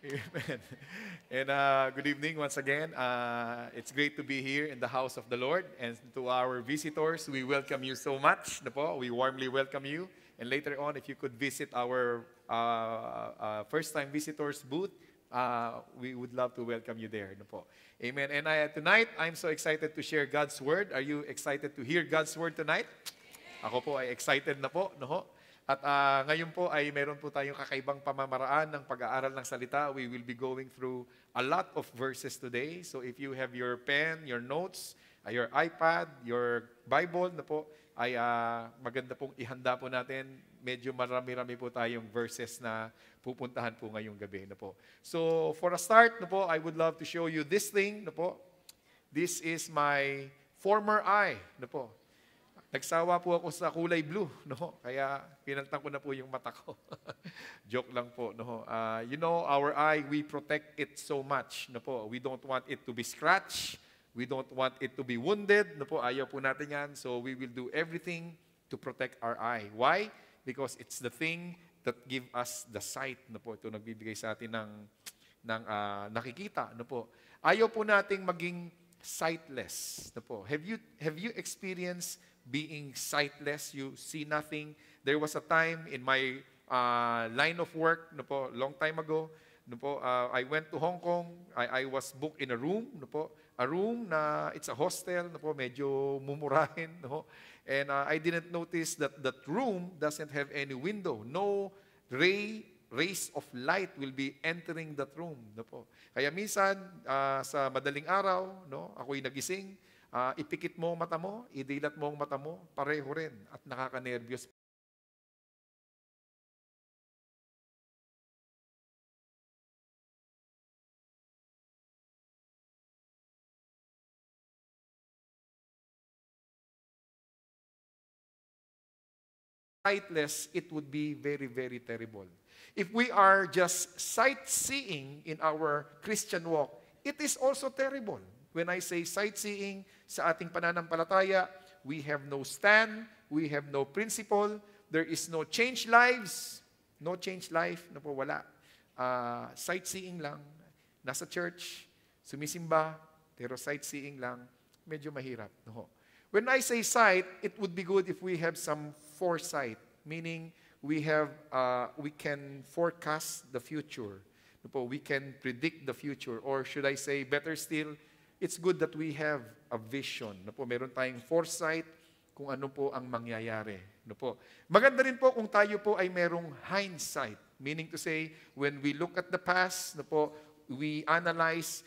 Amen. And good evening once again. It's great to be here in the house of the Lord. And to our visitors, we welcome you so much. We warmly welcome you. And later on, if you could visit our first-time visitors booth, we would love to welcome you there. Amen. And tonight, I'm so excited to share God's Word. Are you excited to hear God's Word tonight? Ako po ay excited na po. At ngayon po ay meron po tayong kakaibang pamamaraan ng pag-aaral ng salita. We will be going through a lot of verses today. So if you have your pen, your notes, your iPad, your Bible ay maganda pong ihanda po natin. Medyo marami-rami po tayong verses na pupuntahan po ngayong gabi. So for a start, I would love to show you this thing. This is my former eye. Nagsawa po ako sa kulay blue, Kaya pinalitan ko na po yung mata ko. Joke lang po, our eye, we protect it so much, We don't want it to be scratched. We don't want it to be wounded, Ayaw po natin yan. So we will do everything to protect our eye. Why? Because it's the thing that give us the sight, Ito nagbibigay sa atin ng nakikita, Ayaw po nating maging sightless, Have you experienced being sightless? You see nothing. There was a time in my line of work, long time ago, I went to Hong Kong. I was booked in a room, a room na it's a hostel, medyo mumurahin, And I didn't notice that that room doesn't have any window. No rays of light will be entering that room, Kaya minsan sa madaling araw, ako'y nagising. Ipikit mo ang mata mo, idilat mo ang mata mo, pareho rin at nakaka-nervyos. Sightless, it would be very, very terrible. If we are just sightseeing in our Christian walk, it is also terrible. When I say sightseeing, sa ating pananampalataya, we have no stand, we have no principle, there is no change lives, no change life, wala. Sightseeing lang, nasa church, sumisimba, pero sightseeing lang, medyo mahirap. When I say sight, it would be good if we have some foresight, meaning we can forecast the future. We can predict the future, or should I say, better still, it's good that we have a vision. Meron tayong foresight kung ano po ang mangyayari. Maganda rin po kung tayo po ay merong hindsight. Meaning to say, when we look at the past, we analyze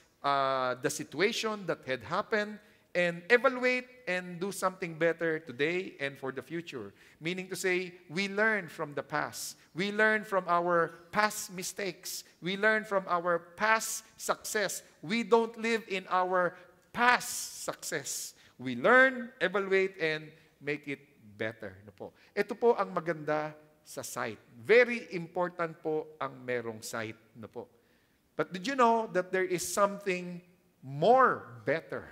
the situation that had happened and evaluate and do something better today and for the future. Meaning to say, we learn from the past. We learn from our past mistakes. We learn from our past success. We don't live in our past success. We learn, evaluate, and make it better. Ito po ang maganda sa sight. Very important po ang merong sight. But did you know that there is something more better?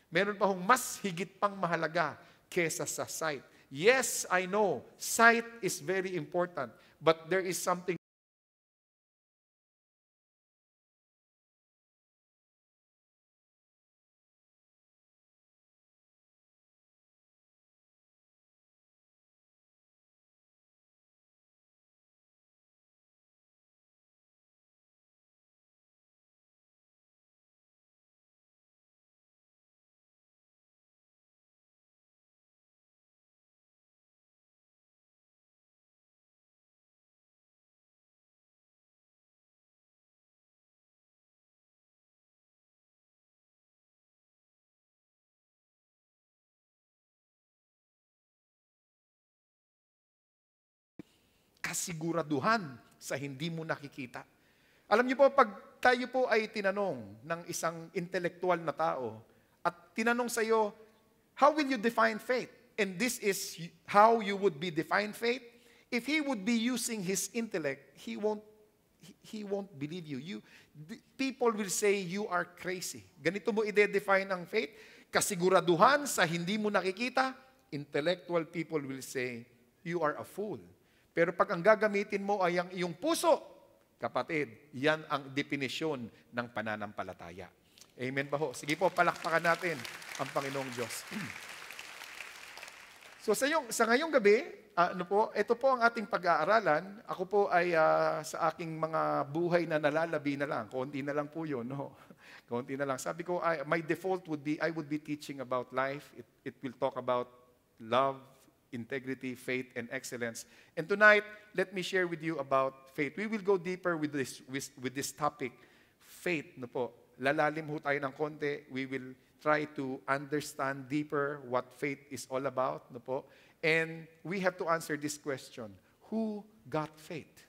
Meron pa hong mas higit pang mahalaga kesa sa sight. Yes, I know, sight is very important, but there is something kasiguraduhan sa hindi mo nakikita. Alam niyo po, pag tayo po ay tinanong ng isang intelektual na tao at tinanong sa iyo, how will you define faith? And this is how you would be define faith. If he would be using his intellect, he won't believe you. People will say you are crazy. Ganito mo i-define ang faith? Kasiguraduhan sa hindi mo nakikita, intellectual people will say you are a fool. Pero pag ang gagamitin mo ay ang iyong puso, Kapatid, yan ang definisyon ng pananampalataya. Amen ba ho? Sige po, palakpakan natin ang Panginoong Diyos. So sa ngayong gabi, ito po ang ating pag-aaralan. Ako po ay sa aking mga buhay na nalalabi na lang. Konti na lang po yun. No? Konti na lang. Sabi ko, my default would be, I would be teaching about life. It will talk about love, integrity, faith, and excellence. And tonight, let me share with you about faith. We will go deeper with this topic, faith. No po. Lalalim ho tayo ng konti. We will try to understand deeper what faith is all about. No po. And we have to answer this question. Who got faith?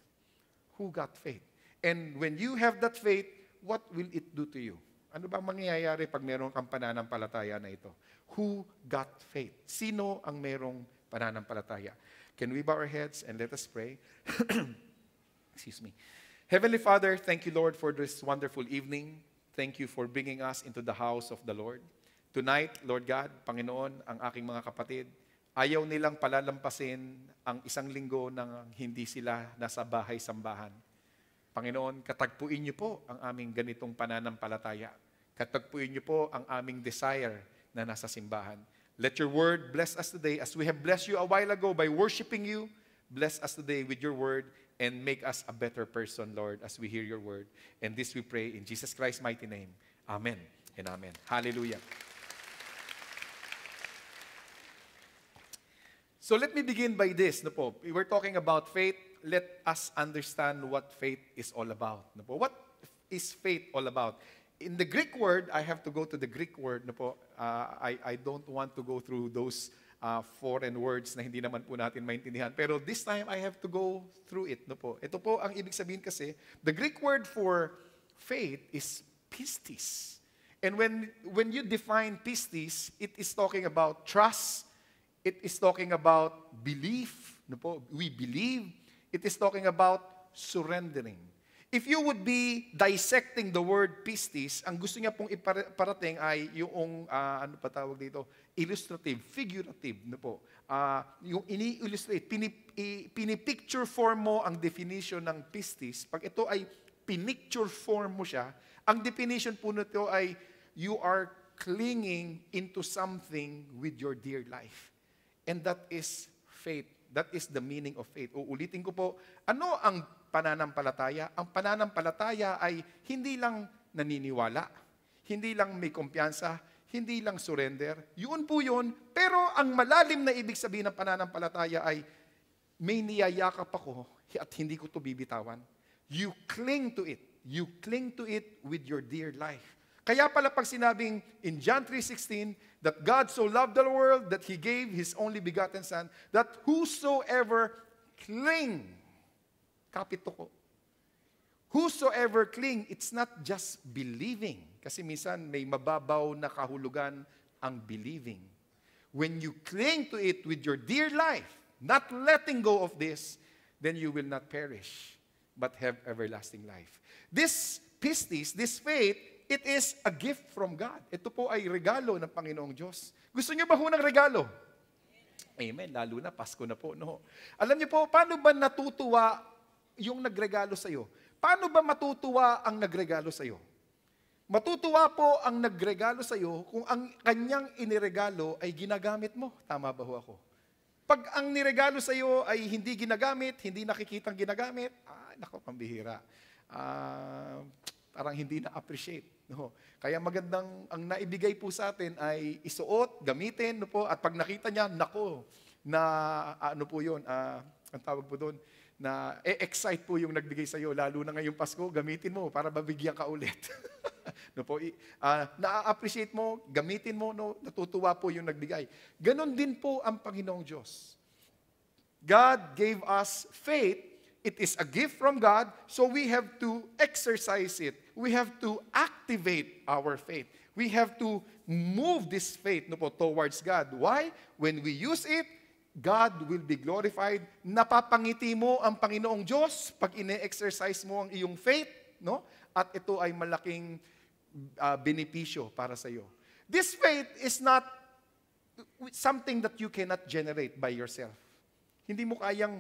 Who got faith? And when you have that faith, what will it do to you? Ano bang mangyayari pag meron kang pananampalataya na ito? Who got faith? Sino ang merong pananampalataya? Can we bow our heads and let us pray? Excuse me. Heavenly Father, thank you, Lord, for this wonderful evening. Thank you for bringing us into the house of the Lord. Tonight, Lord God, Panginoon, ang aking mga kapatid, ayaw nilang palalampasin ang isang linggo nang hindi sila nasa bahay-sambahan. Panginoon, katagpuin niyo po ang aming ganitong pananampalataya. Katagpuin niyo po ang aming desire na nasa simbahan. Let your word bless us today as we have blessed you a while ago by worshiping you. Bless us today with your word and make us a better person, Lord, as we hear your word. And this we pray in Jesus Christ's mighty name. Amen and amen. Hallelujah. So let me begin by this. No po. We were talking about faith. Let us understand what faith is all about. No po. What is faith all about? In the Greek word, I have to go to the Greek word. No po. I don't want to go through those foreign words na hindi naman po natin maintindihan. Pero this time, I have to go through it. No po. Ito po ang ibig sabihin kasi, the Greek word for faith is pistis. And when you define pistis, it is talking about trust. It is talking about belief. No po. We believe. It is talking about surrendering. If you would be dissecting the word pistis, ang gusto niya pong iparating ay yung, ano pa tawag dito, illustrative, figurative, no po. Yung ini-illustrate, pinipicture form mo ang definition ng pistis. Pag ito ay pinicture form mo siya, ang definition po nito ay you are clinging into something with your dear life. And that is faith. That is the meaning of faith. Uulitin ko po, ano ang pananampalataya? Ang pananampalataya ay hindi lang naniniwala, hindi lang may kumpiyansa, hindi lang surrender. Yun po yun. Pero ang malalim na ibig sabihin ng pananampalataya ay may niyayakap ako at hindi ko to bibitawan. You cling to it. You cling to it with your dear life. Kaya pala pag sinabing in John 3:16 that God so loved the world that He gave His only begotten Son, that whosoever cling, kapito ko, whosoever cling, it's not just believing. Kasi minsan may mababaw na kahulugan ang believing. When you cling to it with your dear life, not letting go of this, then you will not perish, but have everlasting life. This pistis, this faith, it is a gift from God. Ito po ay regalo ng Panginoong Diyos. Gusto niyo ba ho ng regalo? Amen. Lalo na, Pasko na po. No? Alam niyo po, paano ba natutuwa yung nagregalo sa iyo? Paano ba matutuwa ang nagregalo sa iyo? Matutuwa po ang nagregalo sa iyo kung ang kanyang iniregalo ay ginagamit mo. Tama ba ho ako? Pag ang niregalo sa iyo ay hindi ginagamit, hindi nakikitang ginagamit, nako, pambihira. Parang hindi na-appreciate. No? Kaya magandang, ang naibigay po sa atin ay isuot, gamitin, no po, at pag nakita niya, nako, na ano po yun, ang tawag po doon, na excite po yung nagbigay sa iyo, lalo na ngayong Pasko, gamitin mo para mabigyan ka ulit. No po, na-appreciate mo, gamitin mo, no, natutuwa po yung nagbigay. Ganon din po ang Panginoong Diyos. God gave us faith. It is a gift from God, so we have to exercise it. We have to activate our faith. We have to move this faith, no po, towards God. Why? When we use it, God will be glorified. Napapangiti mo ang Panginoong Diyos pag ine-exercise mo ang iyong faith, no? At ito ay malaking benepisyo para sa iyo. This faith is not something that you cannot generate by yourself. Hindi mo kayang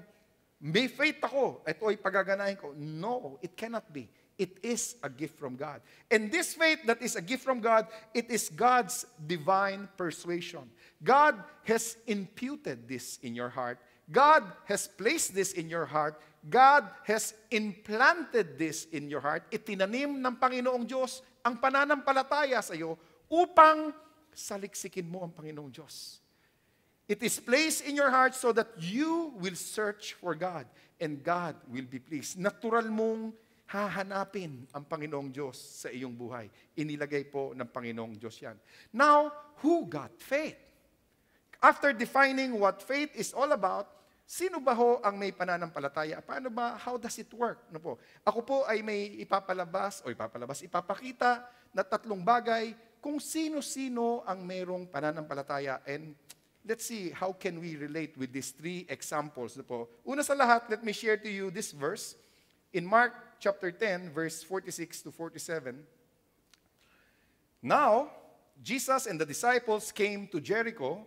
May faith ako, ito ay pagaganahin ko. No, it cannot be. It is a gift from God. And this faith that is a gift from God, it is God's divine persuasion. God has imputed this in your heart. God has placed this in your heart. God has implanted this in your heart. Itinanim ng Panginoong Diyos ang pananampalataya sa iyo upang saliksikin mo ang Panginoong Diyos. It is placed in your heart so that you will search for God and God will be pleased. Natural mong hahanapin ang Panginoong Diyos sa iyong buhay. Inilagay po ng Panginoong Diyos yan. Now, who got faith? After defining what faith is all about, sino ba ho ang may pananampalataya? Paano ba? How does it work? Ano po? Ako po ay may ipapakita na 3 bagay kung sino-sino ang mayroong pananampalataya. And let's see how can we relate with these 3 examples. Ano po? Una sa lahat, let me share to you this verse in Mark chapter 10, verse 46 to 47. Now, Jesus and the disciples came to Jericho.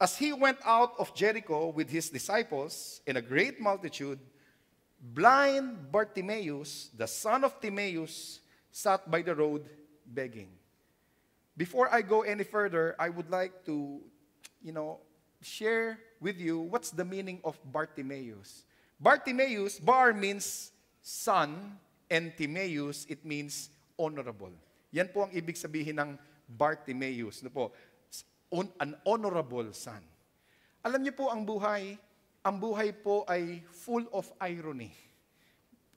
As he went out of Jericho with his disciples and a great multitude, blind Bartimaeus, the son of Timaeus, sat by the road begging. Before I go any further, I would like to, share with you what's the meaning of Bartimaeus. Bartimaeus, Bar means son, and Timaeus, it means honorable. Yan po ang ibig sabihin ng Bartimaeus. Ano po? An honorable son. Alam niyo po ang buhay po ay full of irony.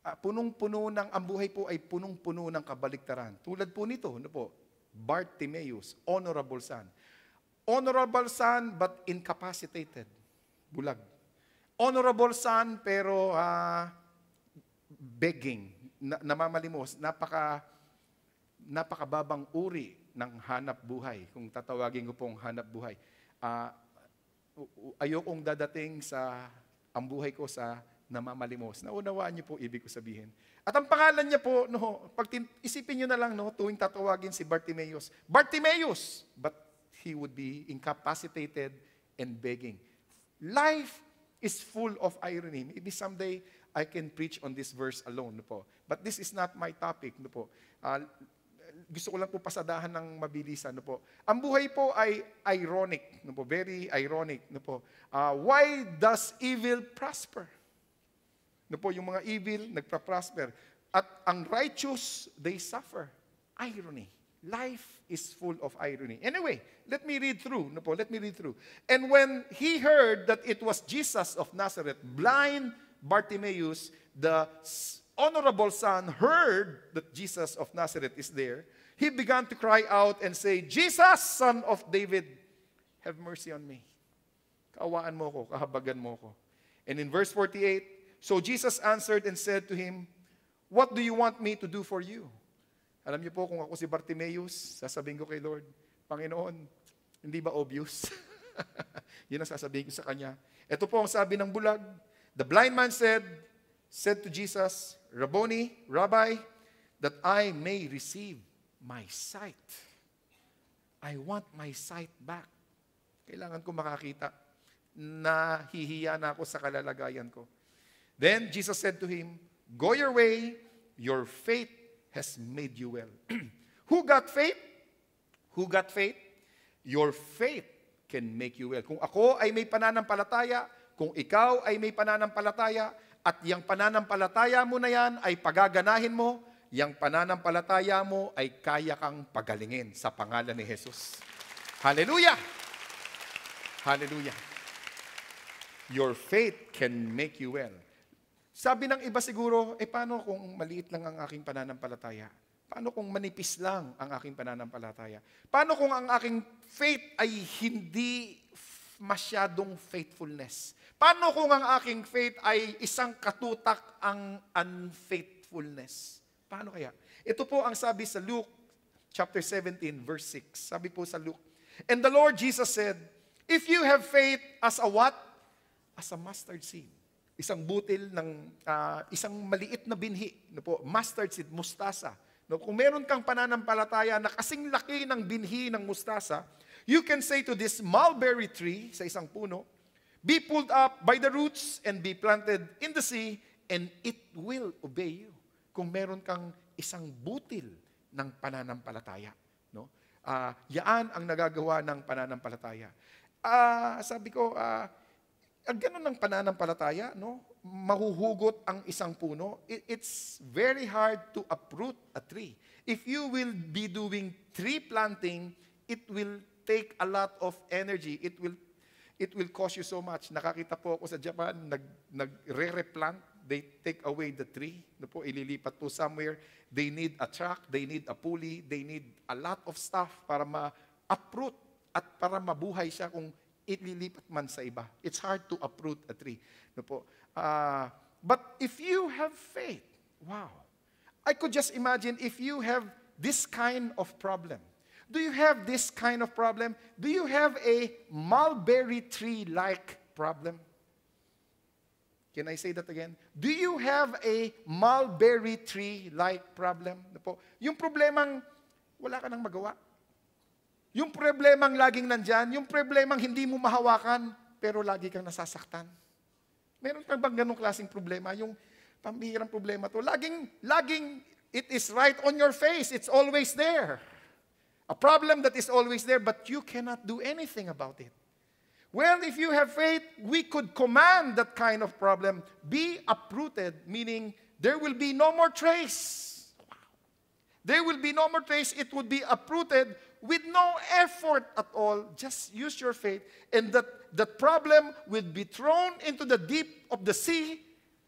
Ang buhay po ay punong-puno ng kabaliktaran. Tulad po nito, ano po? Bartimaeus, honorable son. Honorable son but incapacitated. Bulag. Honorable son pero begging, namamalimos, napakababang uri ng hanap buhay. Kung tatawagin ko pong hanap buhay. Ayokong dadating sa ang buhay ko sa namamalimos. Naunawaan niyo po ibig ko sabihin. At ang pangalan niya po, pag isipin niyo na lang, tuwing tatawagin si Bartimaeus. Bartimaeus! But he would be incapacitated and begging. Life is full of irony. Maybe someday I can preach on this verse alone. But this is not my topic. Gusto ko lang po pasadahan ng mabilisan. Ang buhay po ay ironic. Very ironic. Why does evil prosper? Yung mga evil, nagpa-prosper. At ang righteous, they suffer. Irony. Life is full of irony. Anyway, let me read through. And when he heard that it was Jesus of Nazareth, blind Bartimaeus, the honorable son, heard that Jesus of Nazareth is there. He began to cry out and say, Jesus, son of David, have mercy on me. Kaawaan mo ko, kahabagan mo ko. And in verse 48, so Jesus answered and said to him, what do you want me to do for you? Alam niyo po, kung ako si Bartimaeus, sasabihin ko kay Lord, Panginoon, hindi ba obvious? Yun ang sasabihin ko sa kanya. Ito po ang sabi ng bulag. The blind man said to Jesus, Rabboni, Rabbi, that I may receive my sight. I want my sight back. Kailangan ko makakita. Nahihiya na ako sa kalalagayan ko. Then Jesus said to him, go your way, your faith has made you well. Who got faith? Who got faith? Your faith can make you well. Kung ako ay may pananampalataya, kung ikaw ay may pananampalataya, at yung pananampalataya mo na yan ay pagaganahin mo, yung pananampalataya mo ay kaya kang pagalingin sa pangalan ni Jesus. Hallelujah! Hallelujah! Your faith can make you well. Sabi ng iba siguro, paano kung maliit lang ang aking pananampalataya? Paano kung manipis lang ang aking pananampalataya? Paano kung ang aking faith ay hindi masyadong faithfulness? Paano kung ang aking faith ay isang katutak ang unfaithfulness? Paano kaya? Ito po ang sabi sa Luke chapter 17 verse 6. Sabi po sa Luke, and the Lord Jesus said, if you have faith as a what? As a mustard seed. Isang butil ng, isang maliit na binhi. Mustard seed, mustasa. Kung meron kang pananampalataya na kasing laki ng binhi ng mustasa, you can say to this mulberry tree, sa isang puno, Be pulled up by the roots and be planted in the sea, and it will obey you. Kung meron kang isang butil ng pananampalataya. No? Yaan ang nagagawa ng pananampalataya. Sabi ko, ganun ng pananampalataya, no? Mahuhugot ang isang puno. It's very hard to uproot a tree. If you will be doing tree planting, it will take a lot of energy. It will cost you so much. Nakakita po ako sa Japan, nagre-replant. They take away the tree. No po, ililipat po somewhere. They need a truck, they need a pulley, they need a lot of stuff para ma-uproot at para mabuhay siya kung ililipat man sa iba. It's hard to uproot a tree. No po. But if you have faith, wow. I could just imagine if you have this kind of problem. Do you have this kind of problem? Do you have a mulberry tree-like problem? Can I say that again? Do you have a mulberry tree-like problem? Yung problemang wala ka nang magawa. Yung problemang laging nandyan. Yung problemang hindi mo mahawakan, pero lagi kang nasasaktan. Meron kang bang ganong klaseng problema? Yung pambihirang problema to. Laging, it is right on your face. It's always there. A problem that is always there, but you cannot do anything about it. Well, if you have faith, we could command that kind of problem be uprooted, meaning there will be no more trace. There will be no more trace. It would be uprooted with no effort at all. Just use your faith, and that problem will be thrown into the deep of the sea.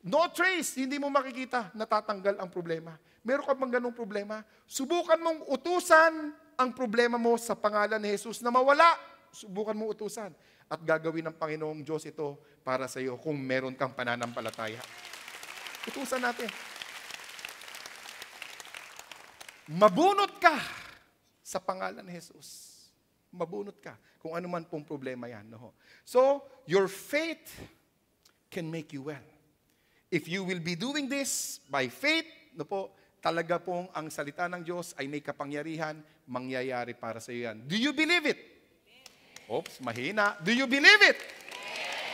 No trace. Hindi mo makikita. Natatanggal ang problema. Meron ka bang ganong problema? Subukan mong utusan ang problema mo sa pangalan ni Jesus na mawala. Subukan mong utusan. At gagawin ng Panginoong Diyos ito para sa iyo kung meron kang pananampalataya. Utusan natin. Mabunot ka sa pangalan ni Jesus. Mabunot ka. Kung ano man pong problema yan. No? So, your faith can make you well. If you will be doing this by faith, no po, talaga pong ang salita ng Diyos ay may kapangyarihan, mangyayari para sa iyo yan. Do you believe it? Oops, mahina. Do you believe it?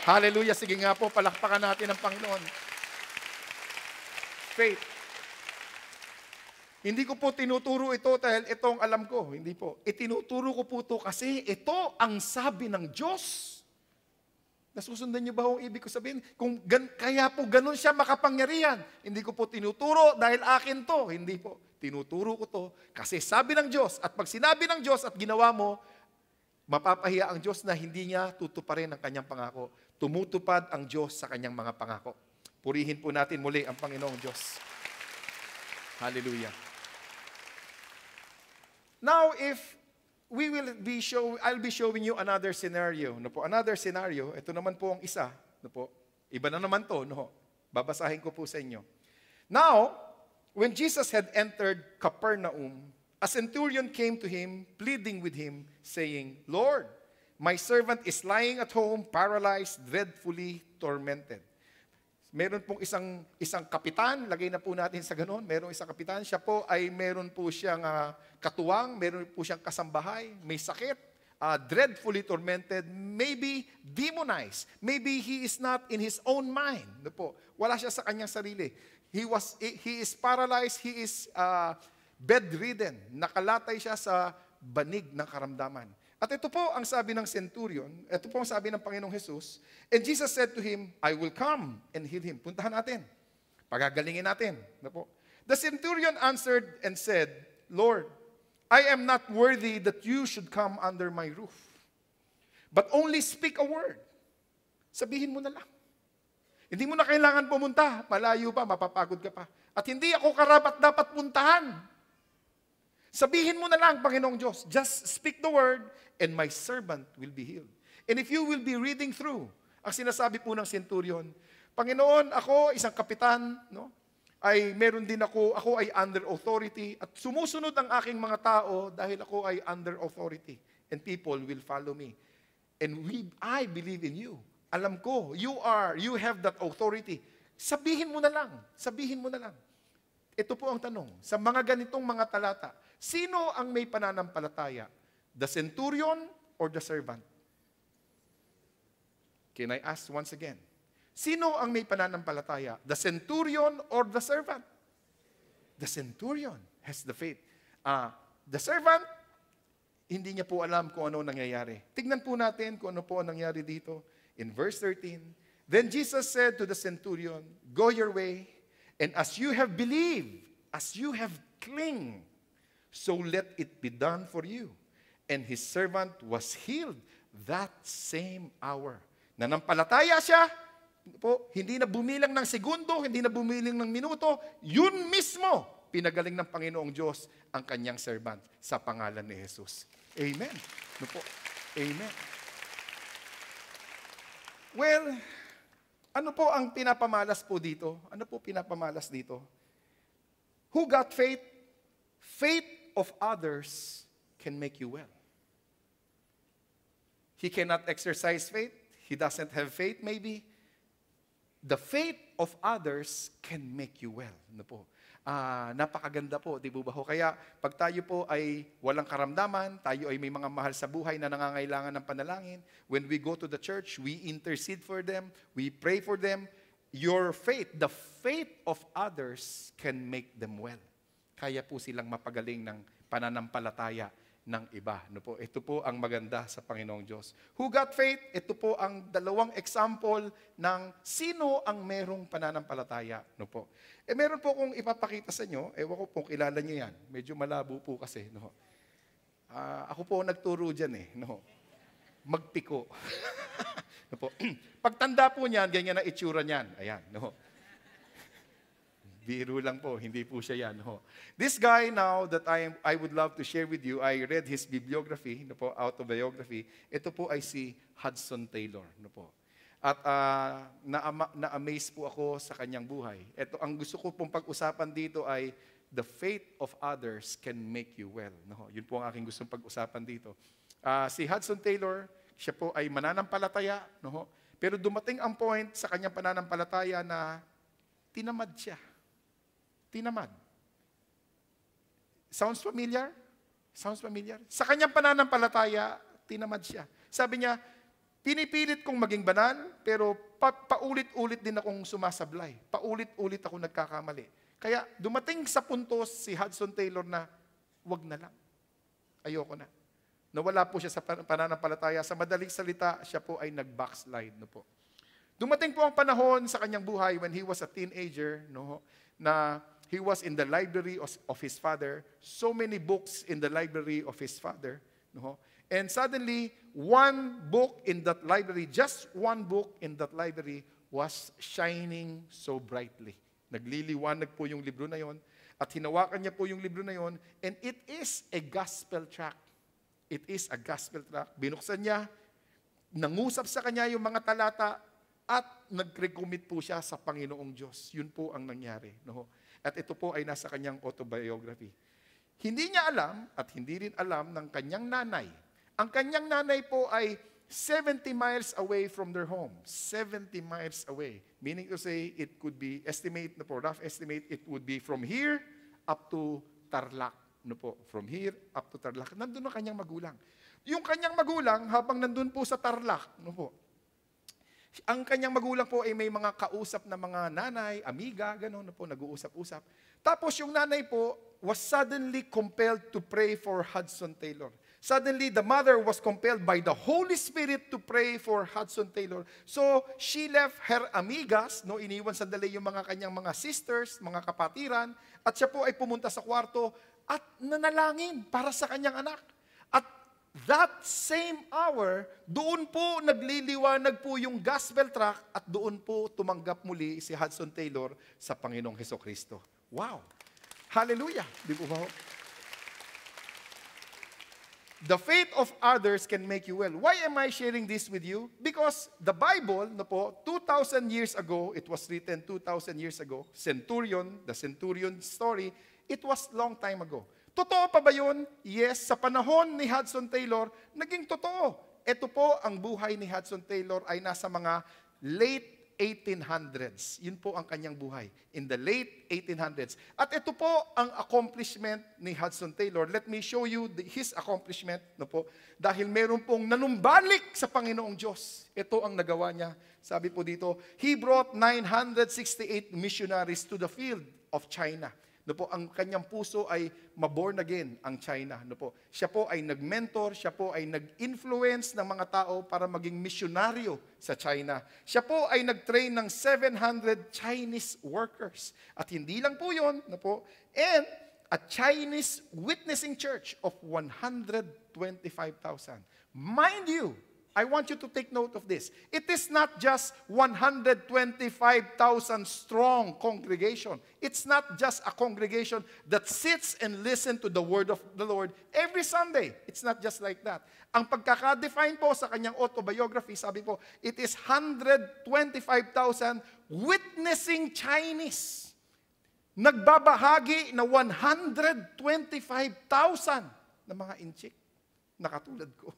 Hallelujah. Sige nga po, palakpakan natin ang Panginoon. Faith. Hindi ko po tinuturo ito dahil itong alam ko. Hindi po. Itinuturo ko po ito kasi ito ang sabi ng Diyos. Nasusundan niyo ba ang ibig ko sabihin? Kaya po ganun siya makapangyarihan. Hindi ko po tinuturo dahil akin to. Hindi po. Tinuturo ko to kasi sabi ng Diyos. At pag sinabi ng Diyos at ginawa mo, mapapahiya ang Diyos na hindi niya tutuparin ang kanyang pangako. Tumutupad ang Diyos sa kanyang mga pangako. Purihin po natin muli ang Panginoong Diyos. Hallelujah. Now, if we will I'll be showing you another scenario. No po, another scenario. Ito naman po ang isa. No po, iba na naman to. No? Babasahin ko po sa inyo. Now, when Jesus had entered Capernaum, a centurion came to him, pleading with him, saying, Lord, my servant is lying at home, paralyzed, dreadfully tormented. Meron pong isang kapitan, lagay na po natin sa ganun, merong isang kapitan, siya po ay meron po siyang katuwang, meron po siyang kasambahay, may sakit, dreadfully tormented, maybe demonized, maybe he is not in his own mind. No po, wala siya sa kanyang sarili. He is paralyzed, he is bedridden, nakalatay siya sa banig ng karamdaman. At ito po ang sabi ng centurion, ito po ang sabi ng Panginoong Jesus, and Jesus said to him, I will come and heal him. Puntahan natin. Pagagalingin natin. The centurion answered and said, Lord, I am not worthy that you should come under my roof. But only speak a word. Sabihin mo na lang. Hindi mo na kailangan pumunta. Malayo pa, mapapagod ka pa. At hindi ako karapat dapat puntahan. Sabihin mo na lang, Panginoong Diyos, just speak the word and my servant will be healed. And if you will be reading through, ang sinasabi po ng centurion, Panginoon, ako, isang kapitan, no? Ay meron din ako ay under authority at sumusunod ang aking mga tao dahil ako ay under authority and people will follow me. And I believe in you. Alam ko, you have that authority. Sabihin mo na lang. Sabihin mo na lang. Ito po ang tanong. Sa mga ganitong mga talata, sino ang may pananampalataya? The centurion or the servant? Can I ask once again? Sino ang may pananampalataya? The centurion or the servant? The centurion has the faith. The servant, hindi niya po alam kung ano nangyayari. Tignan po natin kung ano po ang nangyari dito. In verse 13, then Jesus said to the centurion, go your way, and as you have believed, as you have clinged, so let it be done for you. And his servant was healed that same hour. Nanampalataya siya, po, hindi na bumilang ng segundo, hindi na bumilang ng minuto, yun mismo, pinagaling ng Panginoong Diyos ang kanyang servant sa pangalan ni Jesus. Amen. No po? Amen. Well, ano po ang pinapamalas po dito? Ano po pinapamalas dito? Who got faith? Faith of others can make you well. He cannot exercise faith. He doesn't have faith maybe. The faith of others can make you well. Ano po? Napakaganda po, di ba ho? Kaya pag tayo po ay walang karamdaman, tayo ay may mga mahal sa buhay na nangangailangan ng panalangin, when we go to the church, we intercede for them, we pray for them. Your faith, the faith of others can make them well. Kaya po silang mapagaling ng pananampalataya ng iba. No po? Ito po ang maganda sa Panginoong Diyos. Who got faith? Ito po ang dalawang example ng sino ang merong pananampalataya. No po? Meron po kong ipapakita sa inyo, ewan ko kung kilala niyo yan. Medyo malabo po kasi. No? Ako po nagturo dyan no? Magpiko. No po? Pagtanda po niyan, ganyan ang itsura niyan. Ayan. No? Biro lang po, hindi po siya yan. No? This guy now that I would love to share with you, I read his bibliography, no po, autobiography. Ito po ay si Hudson Taylor. No po. At na-amaze po ako sa kanyang buhay. Ito, ang gusto ko pong pag-usapan dito ay the faith of others can make you well. No? Yun po ang aking gustong pag-usapan dito. Si Hudson Taylor, siya po ay mananampalataya. No? Pero dumating ang point sa kanyang pananampalataya na tinamad siya. Tinamad. Sounds familiar? Sounds familiar? Sa kanyang pananampalataya, tinamad siya. Sabi niya, pinipilit kong maging banal, pero paulit-ulit din akong sumasablay. Paulit-ulit ako nagkakamali. Kaya dumating sa puntos si Hudson Taylor na, wag na lang. Ayoko na. Nawala po siya sa pananampalataya. Sa madaling salita, siya po ay nag-backslide. No po. Dumating po ang panahon sa kanyang buhay when he was a teenager, no, na he was in the library of his father. So many books in the library of his father. No? And suddenly, one book in that library, just one book in that library was shining so brightly. Nagliliwanag po yung libro na yon. At hinawakan niya po yung libro na yon. And it is a gospel tract. It is a gospel tract. Binuksan niya, nangusap sa kanya yung mga talata, at nag-recommit po siya sa Panginoong Diyos. Yun po ang nangyari. No? At ito po ay nasa kanyang autobiography. Hindi niya alam at hindi rin alam ng kanyang nanay. Ang kanyang nanay po ay 70 miles away from their home. 70 miles away. Meaning to say, it could be, rough estimate, it would be from here up to Tarlac. No po, from here up to Tarlac. Nandun ang kanyang magulang. Yung kanyang magulang, habang nandun po sa Tarlac, no po, ang kanyang magulang po ay may mga kausap na mga nanay, amiga, gano'n na po, nag-uusap-usap. Tapos yung nanay po was suddenly compelled to pray for Hudson Taylor. Suddenly, the mother was compelled by the Holy Spirit to pray for Hudson Taylor. So, she left her amigas, no, iniwan sandali yung mga kanyang mga sisters, mga kapatiran, at siya po ay pumunta sa kwarto at nanalangin para sa kanyang anak. At that same hour, doon po nagliliwanag po yung gospel tract at doon po tumanggap muli si Hudson Taylor sa Panginoong Hesukristo. Wow! Hallelujah! Di po ba? The faith of others can make you well. Why am I sharing this with you? Because the Bible, no po, 2,000 years ago, it was written 2,000 years ago, the centurion story, it was long time ago. Totoo pa ba yun? Yes, sa panahon ni Hudson Taylor, naging totoo. Ito po, ang buhay ni Hudson Taylor ay nasa mga late 1800s. Yun po ang kanyang buhay. In the late 1800s. At ito po ang accomplishment ni Hudson Taylor. Let me show you his accomplishment. No po, dahil meron pong nanumbalik sa Panginoong Diyos. Ito ang nagawa niya. Sabi po dito, he brought 968 missionaries to the field of China. No po, ang kanyang puso ay maborn again ang China. No po, siya po ay nag-mentor, siya po ay nag-influence ng mga tao para maging misyonaryo sa China. Siya po ay nag-train ng 700 Chinese workers. At hindi lang po yun, no po, and a Chinese witnessing church of 125,000. Mind you, I want you to take note of this. It is not just 125,000 strong congregation. It's not just a congregation that sits and listens to the word of the Lord every Sunday. It's not just like that. Ang pagkaka-define po sa kanyang autobiography, sabi po, it is 125,000 witnessing Chinese. Nagbabahagi na 125,000 na mga inchik na katulad ko.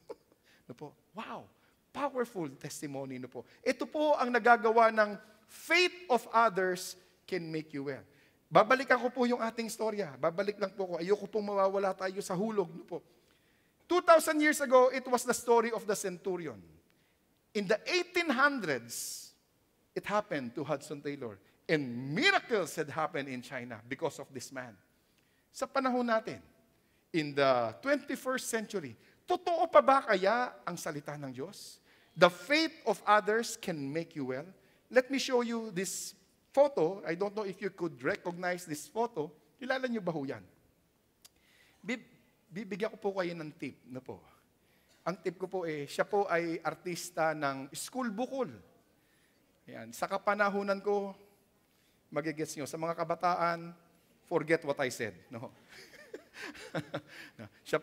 No po. Wow, powerful testimony no po. Ito po ang nagagawa ng faith of others can make you well. Babalikan ko po yung ating storya. Babalik lang po ko. Ayoko pong mawawala tayo sa hulog no po. 2,000 years ago, it was the story of the centurion. In the 1800s, it happened to Hudson Taylor. And miracles had happened in China because of this man. Sa panahon natin, in the 21st century, totoo pa ba kaya ang salita ng Diyos? The faith of others can make you well. Let me show you this photo. I don't know if you could recognize this photo. Kilala niyo ba ho yan? Bibigyan ko po kayo ng tip. No po. Ang tip ko po siya po ay artista ng school bukol. Yan. Sa kapanahunan ko, magigets nyo, sa mga kabataan, forget what I said. No? Siya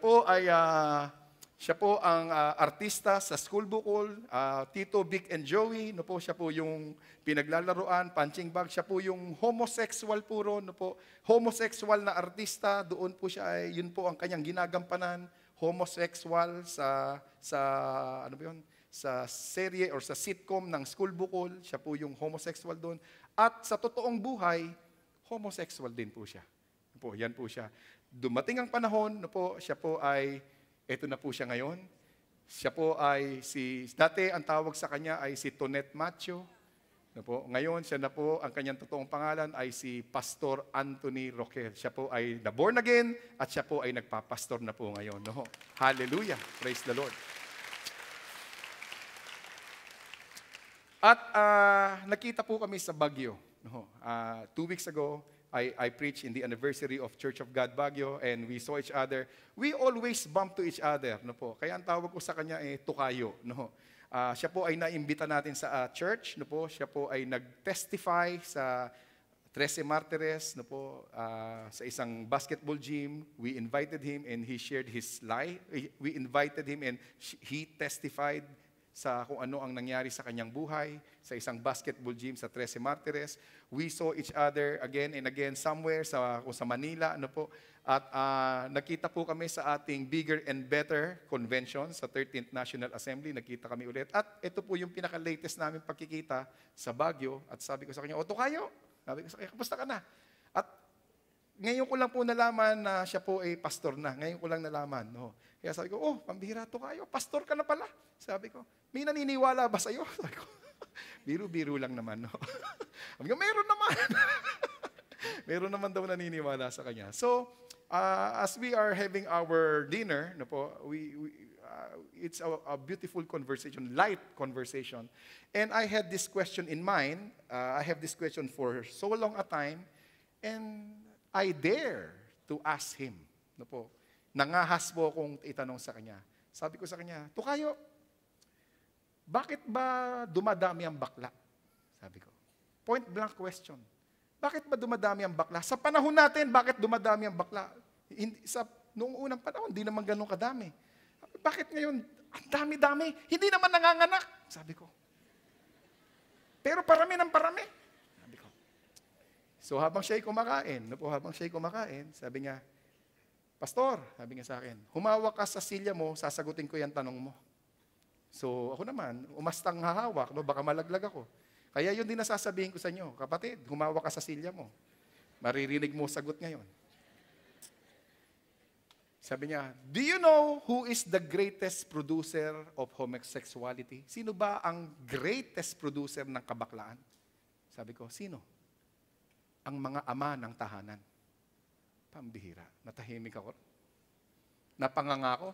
po ang artista sa school bukol, Tito, Vic, and Joey. No po, siya po yung pinaglalaroan, punching bag. Siya po yung homosexual puro. No po, homosexual na artista. Doon po siya, yun po ang kanyang ginagampanan. Homosexual sa ano ba yun? Sa serye or sa sitcom ng school bukol. Siya po yung homosexual doon. At sa totoong buhay, homosexual din po siya. No po, yan po siya. Dumating ang panahon, no po, siya po ay ito na po siya ngayon. Siya po ay dati ang tawag sa kanya ay si Tonet Macho. No po, ngayon siya na po, ang kanyang totoong pangalan ay si Pastor Anthony Roquel. Siya po ay na-born again at siya po ay nagpapastor na po ngayon. No? Hallelujah. Praise the Lord. At nakita po kami sa Baguio. No? 2 weeks ago, I preached in the anniversary of Church of God Baguio and we saw each other. We always bump to each other, no po. Kaya ang tawag ko sa kanya tukayo, no. Siya po ay naimbita natin sa church, no po. Siya po ay nag-testify sa 13 Martires, no po, sa isang basketball gym. We invited him and he shared his life. We invited him and he testified sa kung ano ang nangyari sa kanyang buhay, sa isang basketball gym sa 13 Martires. We saw each other again and again somewhere sa Manila. Ano po, at nakita po kami sa ating Bigger and Better Convention sa 13th National Assembly. Nakita kami ulit. At ito po yung pinaka-latest namin pagkikita sa Baguio. At sabi ko sa kanya, Oto kayo? Sabi ko sa kanya, kamusta ka na? At ngayon ko lang po nalaman na siya po ay pastor na. Ngayon ko lang nalaman. No? Kaya sabi ko, pambihira to kayo. Pastor ka na pala. Sabi ko, may naniniwala ba sa'yo? Sabi ko, biro-biro lang naman. No? Sabi ko, meron naman. Meron naman daw naniniwala sa kanya. So, as we are having our dinner, no po, it's a beautiful conversation, light conversation. And I had this question in mind. I have this question for so long a time. And I dare to ask him. No po. Nangahas po akong itanong sa kanya. Sabi ko sa kanya, Tukayo, bakit ba dumadami ang bakla? Sabi ko. Point blank question. Bakit ba dumadami ang bakla? Sa panahon natin, bakit dumadami ang bakla? Noong unang panahon, hindi naman ganun kadami. Bakit ngayon, ang dami-dami? Hindi naman nanganganak. Sabi ko. Pero parami ng parami. Sabi ko. So habang siya'y kumakain, sabi niya, Pastor, sabi niya sa akin, humawak ka sa silya mo, sasagutin ko yung tanong mo. So ako naman, umastang hahawak, no? Baka malaglag ako. Kaya yun din nasasabihin ko sa inyo, kapatid, humawa ka sa silya mo. Maririnig mo sagot ngayon. Sabi niya, do you know who is the greatest producer of homosexuality? Sino ba ang greatest producer ng kabaklaan? Sabi ko, sino? Ang mga ama ng tahanan. Pambihira. Natahimik ako. Napanganga ako.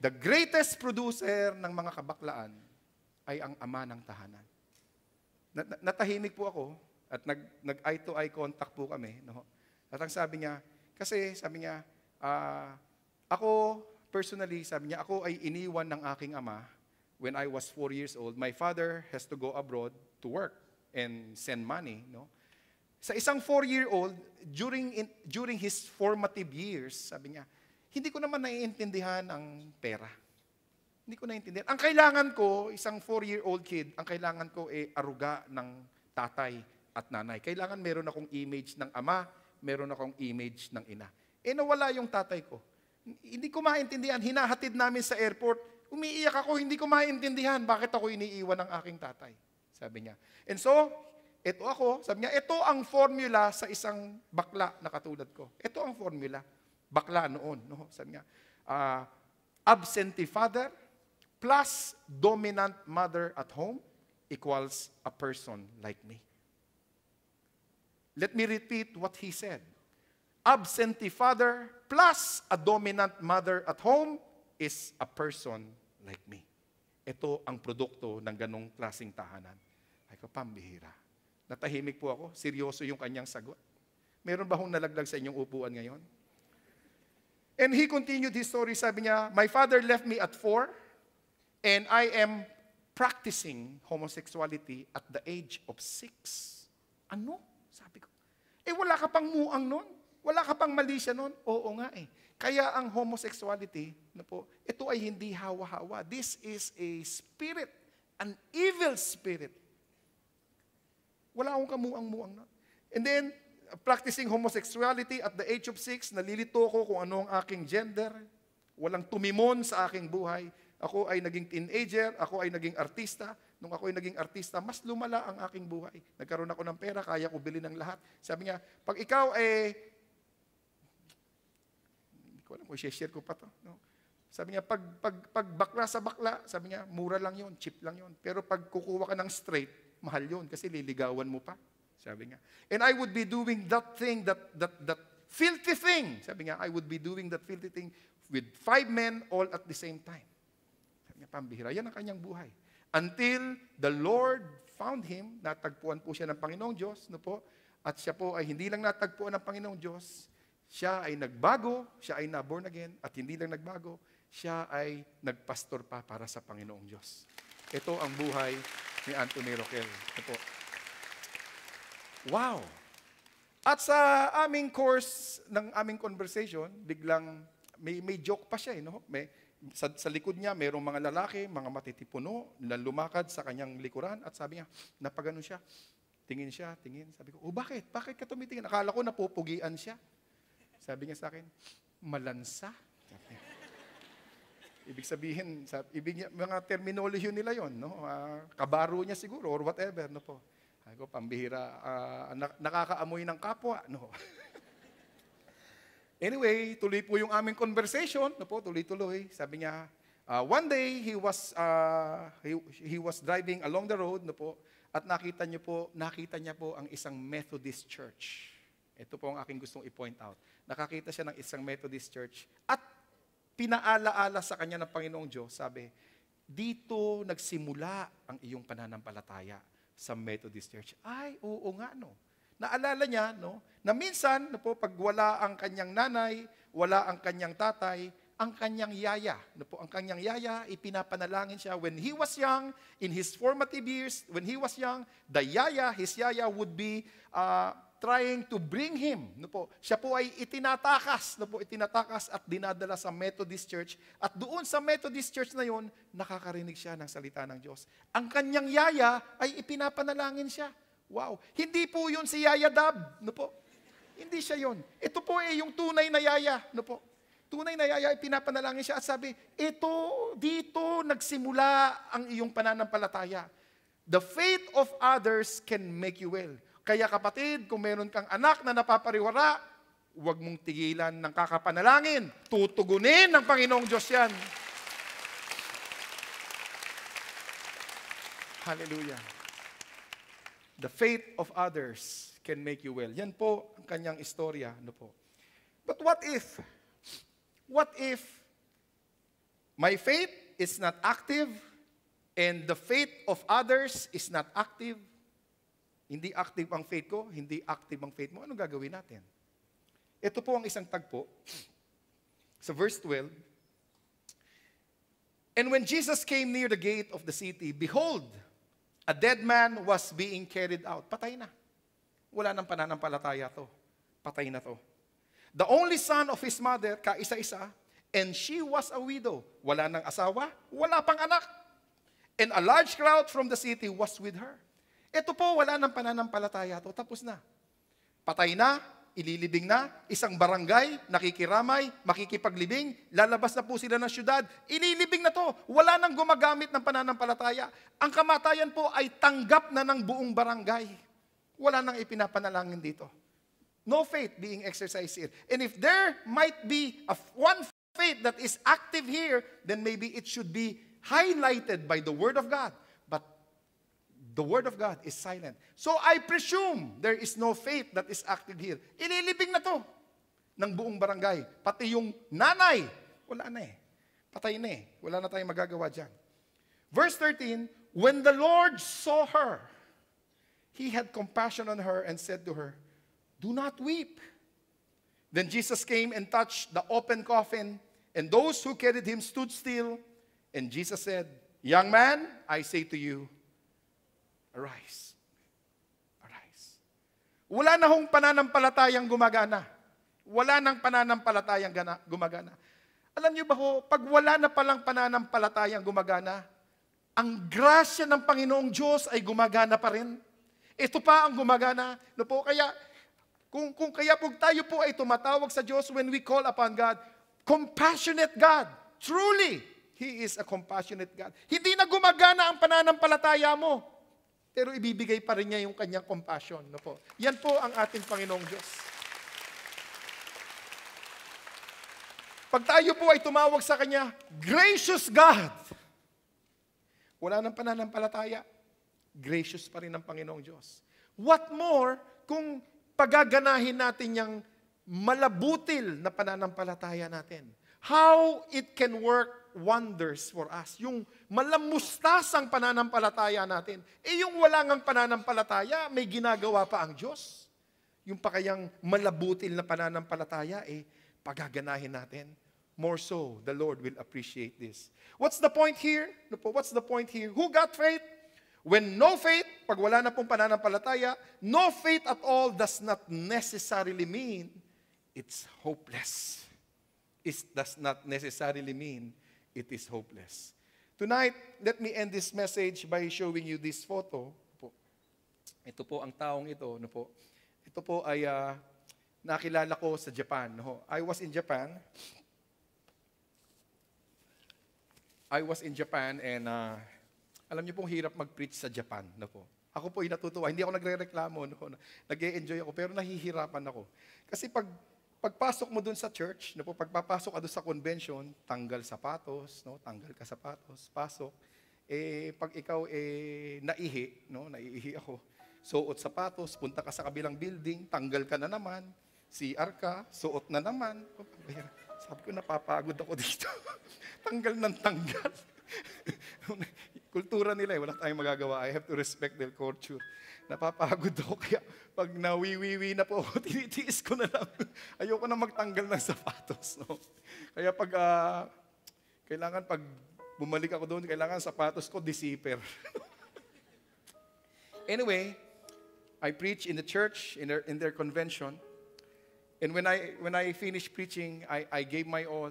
The greatest producer ng mga kabaklaan ay ang ama ng tahanan. Natahimik po ako at nag-eye to eye contact po kami. No? At ang sabi niya, ako personally, sabi niya, ako ay iniwan ng aking ama when I was 4 years old. My father has to go abroad to work and send money. No? Sa isang 4-year-old, during his formative years, sabi niya, hindi ko naman naiintindihan ang pera. Hindi ko naiintindihan. Ang kailangan ko, isang 4-year-old kid, ang kailangan ko aruga ng tatay at nanay. Kailangan meron akong image ng ama, meron akong image ng ina. Nawala yung tatay ko. Hindi ko maintindihan. Hinahatid namin sa airport. Umiiyak ako, hindi ko maintindihan bakit ako iniiwan ng aking tatay. Sabi niya. And so, ito ako, sabi niya, ito ang formula sa isang bakla na katulad ko. Ito ang formula. Bakla noon. No? Sabi niya, absentee father plus dominant mother at home equals a person like me. Let me repeat what he said. Absentee father plus a dominant mother at home is a person like me. Ito ang produkto ng ganong klaseng tahanan. Ay ko, pambihira. Natahimik po ako. Seryoso yung kanyang sagot. Meron ba hong nalaglag sa inyong upuan ngayon? And he continued his story. Sabi niya, my father left me at 4 and I am practicing homosexuality at the age of 6. Ano? Sabi ko. Wala ka pang muang nun? Wala ka pang mali siya nun? Oo nga eh. Kaya ang homosexuality, ito ay hindi hawa-hawa. This is a spirit, an evil spirit. Wala akong kamuang-muang nun. And then, practicing homosexuality at the age of 6, nalilito ko kung ano ang aking gender. Walang tumimon sa aking buhay. Ako ay naging teenager, ako ay naging artista. Nung ako ay naging artista, mas lumala ang aking buhay. Nagkaroon ako ng pera, kaya ko bilhin ng lahat. Sabi niya, pag ikaw hindi ko alam kung share ko pa to. No? Sabi niya, pag bakla sa bakla, sabi niya, mura lang yon, cheap lang yon. Pero pag kukuha ka ng straight, mahal yon kasi liligawan mo pa. Sabi niya. And I would be doing that thing, that filthy thing. Sabi niya, I would be doing that filthy thing with 5 men all at the same time. Sabi niya, pambihira. Yan ang kanyang buhay. Until the Lord found him, natagpuan po siya ng Panginoong Diyos, no po? At siya po ay hindi lang natagpuan ng Panginoong Diyos, siya ay nagbago, siya ay na-born again, at hindi lang nagbago, siya ay nagpastor pa para sa Panginoong Diyos. Ito ang buhay ni Anthony Roquel. No po? Wow! At sa aming course ng aming conversation, biglang may joke pa siya. No? Sa likod niya, mayroong mga lalaki, mga matitipuno, na lumakad sa kanyang likuran. At sabi niya, napagano siya. Tingin siya, tingin. Sabi ko, bakit? Bakit ka tumitingin? Akala ko napupugian siya. Sabi niya sa akin, malansa. Sabi niya. Ibig sabihin, mga terminology nila yon, no? Kabaro niya siguro or whatever. No po. Ako, pambihira, nakakaamoy ng kapwa. No? Anyway, tuloy po yung aming conversation. No po, tuloy-tuloy. Sabi niya, one day, he was driving along the road, no po, at nakita niya po ang isang Methodist church. Ito po ang aking gustong i-point out. Nakakita siya ng isang Methodist church at pinaalaala sa kanya ng Panginoong Diyos, sabi, dito nagsimula ang iyong pananampalataya sa Methodist Church. Ay, oo nga, no. Naalala niya, no, na minsan, no po, pag wala ang kanyang nanay, wala ang kanyang tatay, ang kanyang yaya, no po, ang kanyang yaya, ipinapanalangin siya. When he was young, in his formative years, when he was young, his yaya would be trying to bring him, no po. Siya po ay itinatakas at dinadala sa Methodist Church. At doon sa Methodist Church na yon, nakakarinig siya ng salita ng Diyos. Ang kanyang yaya ay ipinapanalangin siya. Wow. Hindi po yun si Yaya Dab, no po. Hindi siya yon. Ito po ay yung tunay na yaya, no po. Tunay na yaya, pinapanalangin siya at sabi, dito nagsimula ang iyong pananampalataya. The faith of others can make you well. Kaya kapatid, kung meron kang anak na napapariwara, huwag mong tigilan ng kakapanalangin. Tutugunin ng Panginoong Diyos yan. Hallelujah. The faith of others can make you well. Yan po ang kanyang istorya. Ano po? But what if my faith is not active and the faith of others is not active? Hindi active ang faith ko, hindi active ang faith mo. Anong gagawin natin? Ito po ang isang tagpo. Sa verse 12, and when Jesus came near the gate of the city, behold, a dead man was being carried out. Patay na. Wala nang pananampalataya to. Patay na to. The only son of his mother, kaisa-isa, and she was a widow. Wala nang asawa, wala pang anak. And a large crowd from the city was with her. Ito po, wala nang pananampalataya to. Tapos na. Patay na, ililibing na, isang barangay, nakikiramay, makikipaglibing, lalabas na po sila ng syudad, ililibing na to. Wala nang gumagamit ng pananampalataya. Ang kamatayan po ay tanggap na ng buong barangay. Wala nang ipinapanalangin dito. No faith being exercised here. And if there might be one faith that is active here, then maybe it should be highlighted by the Word of God. But the Word of God is silent. So I presume there is no faith that is active here. Ililibing na to ng buong barangay. Pati yung nanay, wala na eh. Patay na eh. Wala na tayong magagawa dyan. Verse 13, when the Lord saw her, He had compassion on her and said to her, do not weep. Then Jesus came and touched the open coffin, and those who carried him stood still. And Jesus said, young man, I say to you, arise. Arise. Wala na hong pananampalatayang gumagana. Wala nang pananampalatayang gumagana. Alam niyo ba ho, pag wala na palang pananampalatayang gumagana, ang grasya ng Panginoong Diyos ay gumagana pa rin. Ito pa ang gumagana. No po, kaya kung kaya po tayo po ay tumatawag sa Diyos when we call upon God, compassionate God. Truly, He is a compassionate God. Hindi na gumagana ang pananampalataya mo, pero ibibigay pa rin niya yung kanyang compassion. No po. Yan po ang ating Panginoong Diyos. Pag tayo po ay tumawag sa Kanya, gracious God, wala nang pananampalataya, gracious pa rin ang Panginoong Diyos. What more kung pagaganahin natin yung malabutil na pananampalataya natin? How it can work wonders for us. Yung malamustasang pananampalataya natin. Yung wala ngang pananampalataya, may ginagawa pa ang Diyos. Yung pa kayang malabutil na pananampalataya, pagaganahin natin. More so, the Lord will appreciate this. What's the point here? What's the point here? Who got faith? When no faith, pag wala na pong pananampalataya, no faith at all does not necessarily mean it's hopeless. It does not necessarily mean it is hopeless. Tonight, let me end this message by showing you this photo. Ito po ang taong ito. Ito po ay nakilala ko sa Japan. I was in Japan. And alam niyo pong hirap mag-preach sa Japan. Ako po ay natutuwa. Hindi ako nagre-reklamo. Nag-e-enjoy ako, pero nahihirapan ako. Kasi pagpasok mo dun sa church, pagpapasok ka dun sa convention, tanggal sapatos, tanggal ka sapatos, pasok. Pag ikaw naiihi ako, suot sapatos, punta ka sa kabilang building, tanggal ka na naman, CR ka, suot na naman. Sabi ko, napapagod ako dito. Tanggal ng tanggal. Kultura nila, wala tayong magagawa. I have to respect their culture. Napapagod ako, kaya pag nawiwiwi na po ako, tinitiis ko na lang. Ayoko na magtanggal ng sapatos. Kaya kailangan pag bumalik ako doon, kailangan sapatos ko, disiper. Anyway, I preach in the church, in their convention. And when I finished preaching, I gave my all.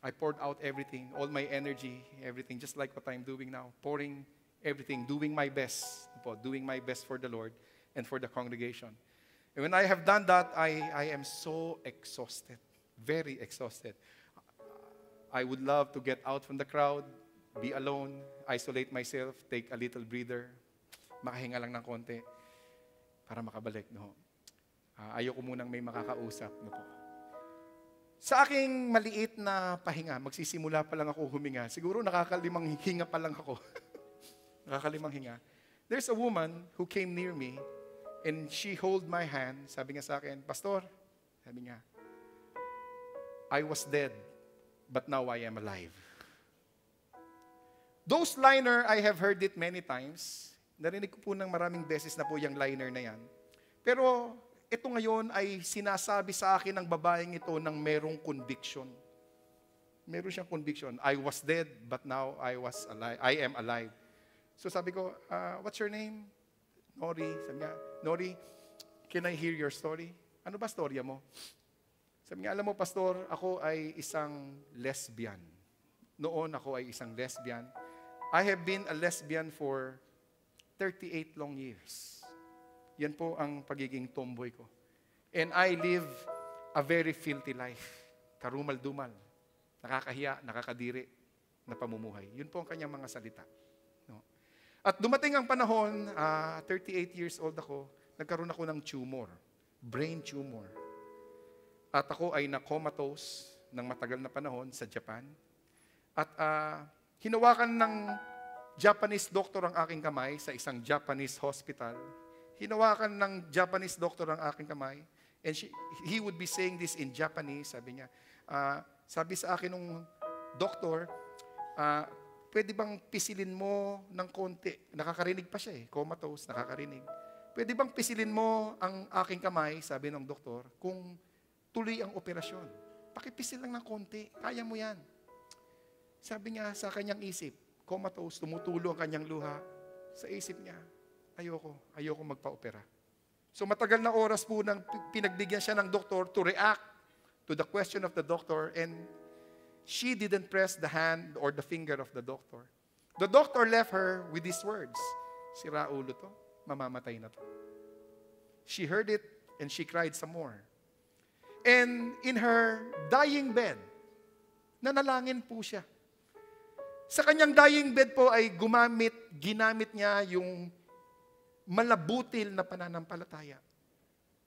I poured out everything, all my energy, everything, just like what I'm doing now. Pouring everything, doing my best for the Lord and for the congregation. And when I have done that, I am so exhausted. Very exhausted. I would love to get out from the crowd, be alone, isolate myself, take a little breather, makahinga lang ng konti para makabalik. No? Ayoko munang may makakausap. No po. Sa aking maliit na pahinga, magsisimula pa lang ako huminga. Siguro nakakalimang hinga pa lang ako. Nakakalimang hinga. There's a woman who came near me and she hold my hand. Sabi nga sa akin, Pastor, sabi nga, I was dead, but now I am alive. Those liner, I have heard it many times. Narinig ko po ng maraming beses na po yung liner na yan. Pero ito ngayon ay sinasabi sa akin ng babaeng ito ng merong conviction. Meron siyang conviction. I was dead, but now I am alive. So sabi ko, what's your name? Nori. Sabi niya, Nori, can I hear your story? Ano ba storya mo? Sabi niya, alam mo, Pastor, ako ay isang lesbian. Noon ako ay isang lesbian. I have been a lesbian for 38 long years. Yan po ang pagiging tomboy ko. And I live a very filthy life. Karumal-dumal. Nakakahiya, nakakadiri na pamumuhay. Yun po ang kanyang mga salita. No? At dumating ang panahon, 38 years old ako, nagkaroon ako ng tumor. Brain tumor. At ako ay na-comatose ng matagal na panahon sa Japan. At hinawakan ng Japanese doctor ang aking kamay sa isang Japanese hospital. Hinawakan ng Japanese doctor ang aking kamay. And he would be saying this in Japanese. Sabi niya, sabi sa akin ng doktor, pwede bang pisilin mo ng konti? Nakakarinig pa siya comatose, nakakarinig. Pwede bang pisilin mo ang aking kamay, sabi ng doktor, kung tuloy ang operasyon. Pakipisil lang ng konti, kaya mo yan. Sabi niya sa kanyang isip, comatose, tumutulo ang kanyang luha. Sa isip niya, ayoko magpa-opera. So matagal na oras po nang pinagbigyan siya ng doktor to react to the question of the doctor, and she didn't press the hand or the finger of the doctor. The doctor left her with these words, sira ulo to, mamamatay na to. She heard it and she cried some more. And in her dying bed, nanalangin po siya. Sa kanyang dying bed po ay ginamit niya yung malabutil na pananampalataya.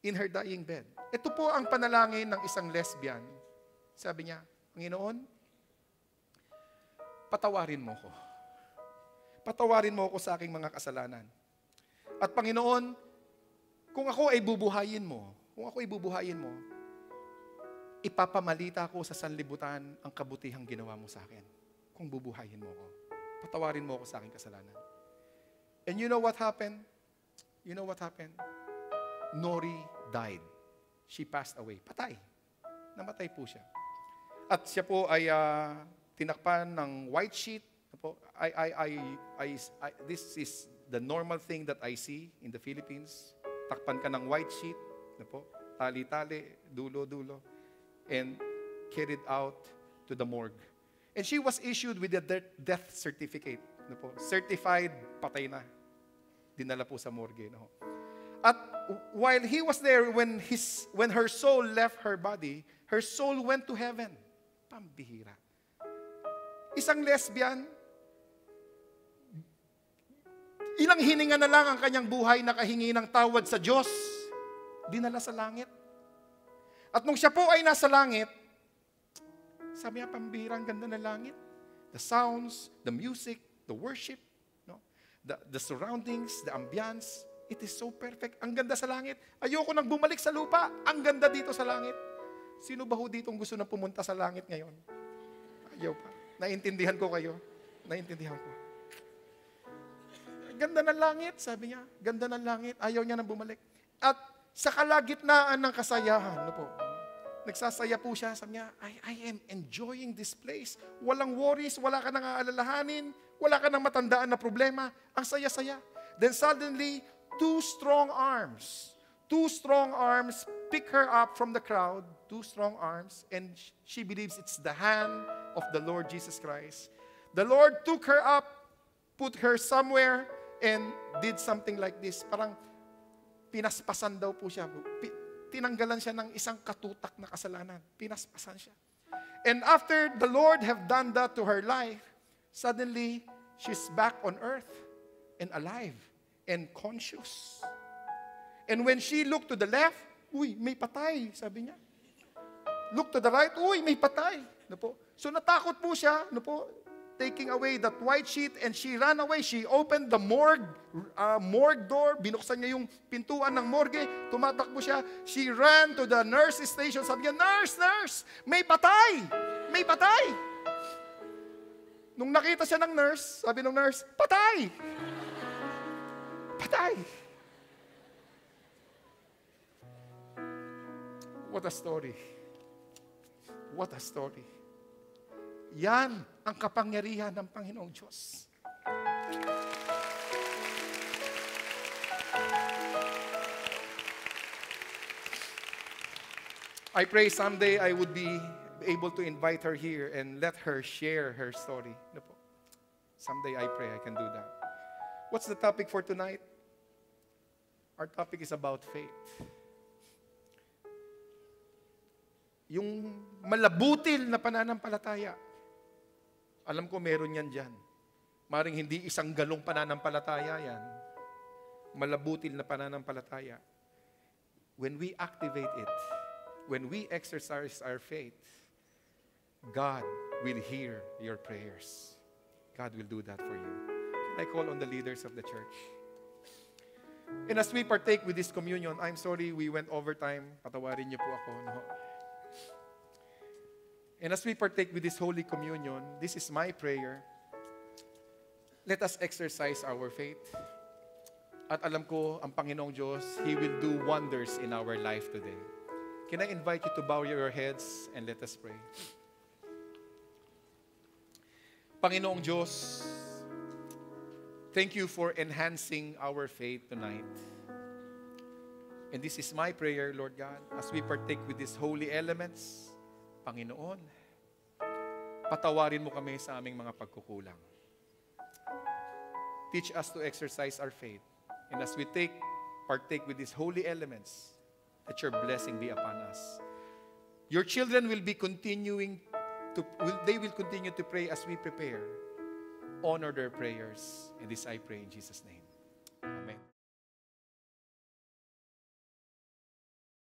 In her dying bed. Ito po ang panalangin ng isang lesbian. Sabi niya, Panginoon, patawarin mo ko. Patawarin mo ko sa aking mga kasalanan. At Panginoon, kung ako ay bubuhayin mo, ipapamalita ko sa sanlibutan ang kabutihang ginawa mo sa akin. Kung bubuhayin mo ko. Patawarin mo ko sa aking kasalanan. And you know what happened? Nori died. She passed away. Patay. Namatay po siya. At siya po ay tinakpan ng white sheet. This is the normal thing that I see in the Philippines. Takpan ka ng white sheet. Tali-tali, dulo-dulo. And carried out to the morgue. And she was issued with a death certificate. Certified, patay na. Dinala po sa morgue. At while he was there, when her soul left her body, her soul went to heaven. Pambihira. Isang lesbian, ilang hininga na lang ang kanyang buhay nakahingi ng tawad sa Diyos, dinala sa langit. At nung siya po ay nasa langit, sabi niya, pambihira, ang ganda ng langit. The sounds, the music, the worship, the surroundings, the ambience, it is so perfect. Ang ganda sa langit. Ayoko nang bumalik sa lupa. Ang ganda dito sa langit. Sino ba ho dito gusto na pumunta sa langit ngayon? Ayaw pa. Naintindihan ko kayo. Naintindihan ko. Ganda ng langit, sabi niya. Ganda ng langit. Ayaw niya nang bumalik. At sa kalagitnaan ng kasayahan, nagsasaya po siya. Sabi niya, I am enjoying this place. Walang worries, wala ka nang aalalahanin, wala ka nang matandaan na problema. Ang saya-saya. Then suddenly, two strong arms pick her up from the crowd, two strong arms, and she believes it's the hand of the Lord Jesus Christ. The Lord took her up, put her somewhere, and did something like this. Parang pinaspasan daw po siya. tinanggalan siya ng isang katutak na kasalanan. Pinaspasan siya. And after the Lord have done that to her life, suddenly, she's back on earth and alive and conscious. And when she looked to the left, uy, may patay, sabi niya. Look to the right, uy, may patay. No po? So natakot po siya, no po, taking away that white sheet, and she ran away. She opened the morgue door, binuksan niya yung pintuan ng morgue, tumatakbo siya. She ran to the nurse station, sabi niya, nurse, may patay, may patay. Nung nakita siya ng nurse, sabi ng nurse, patay, patay. What a story. What a story. Yan ang kapangyarihan ng Panginoong Diyos. I pray someday I would be able to invite her here and let her share her story. Ano po? Someday I pray I can do that. What's the topic for tonight? Our topic is about faith. Yung malabutil na pananampalataya. Alam ko meron yan dyan. Maring hindi isang galong pananampalataya yan. Malabutil na pananampalataya. When we activate it, when we exercise our faith, God will hear your prayers. God will do that for you. Can I call on the leaders of the church? And as we partake with this communion, I'm sorry we went over time. Patawarin niyo po ako. No? And as we partake with this Holy Communion, this is my prayer. Let us exercise our faith. At alam ko, ang Panginoong Diyos, He will do wonders in our life today. Can I invite you to bow your heads and let us pray? Panginoong Diyos, thank you for enhancing our faith tonight. And this is my prayer, Lord God, as we partake with these holy elements, Panginoon, patawarin mo kami sa aming mga pagkukulang. Teach us to exercise our faith. And as we partake with these holy elements, let your blessing be upon us. Your children will continue to pray as we prepare. Honor their prayers. And this I pray in Jesus' name.